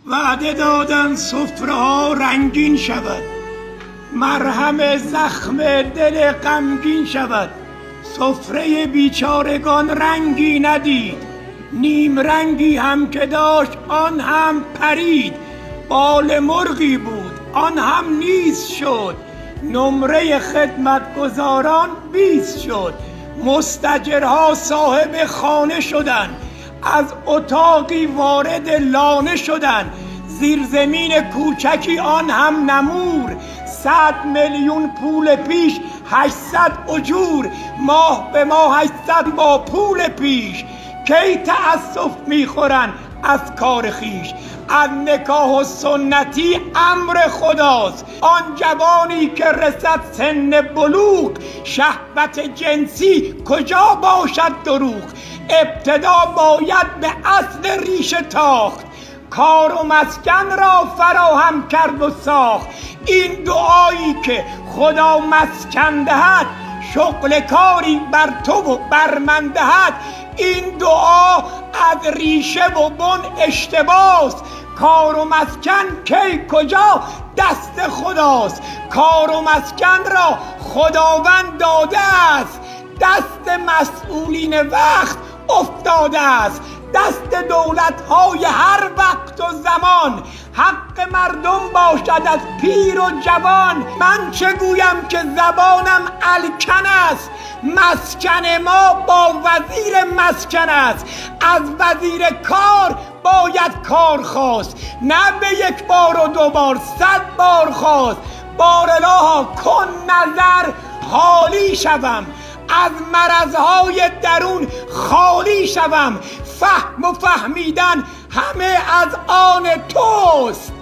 وعده دادن سفره ها رنگین شود، مرهم زخم دل غمگین شود. سفره بیچارگان رنگی ندید، نیم رنگی هم که داشت آن هم پرید. بال مرغی بود آن هم نیست شد، نمره خدمتگزاران 20 شد. مستاجرها صاحب خانه شدن، از اتاقی وارد لانه شدن. زیرزمین کوچکی آن هم نمور، 100 میلیون پول پیش 800 اجور. ماه به ماه 800 با پول پیش، کی تأسف میخورن از کار خیش. از نکاح و سنتی امر خداست، آن جوانی که رسد سن بلوغ. شهوت جنسی کجا باشد دروغ، ابتدا باید به اصل ریشه تاخت. کار و مسکن را فراهم کرد و ساخت، این دعایی که خدا مسکن دهد، شغل کاری بر تو و بر من دهد. این دعا از ریشه و بن اشتباست، کار و مسکن کی کجا دست خداست. کار و مسکن را خداوند داده است، دست مسئولین وقت افتاده است. دست دولت‌های هر وقت و زمان، حق مردم باشد از پیر و جوان. من چه گویم که زبانم الکن است، مسکن ما با وزیر مسکن است. از وزیر کار باید کار خواست، نه به یک بار و دو بار 100 بار خواست. بارالها کن نظر حالی شوم، از مرضهای درون خالی شوم. فهم و فهمیدن همه از آن توست،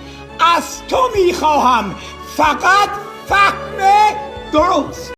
از تو میخواهم فقط فهم درست.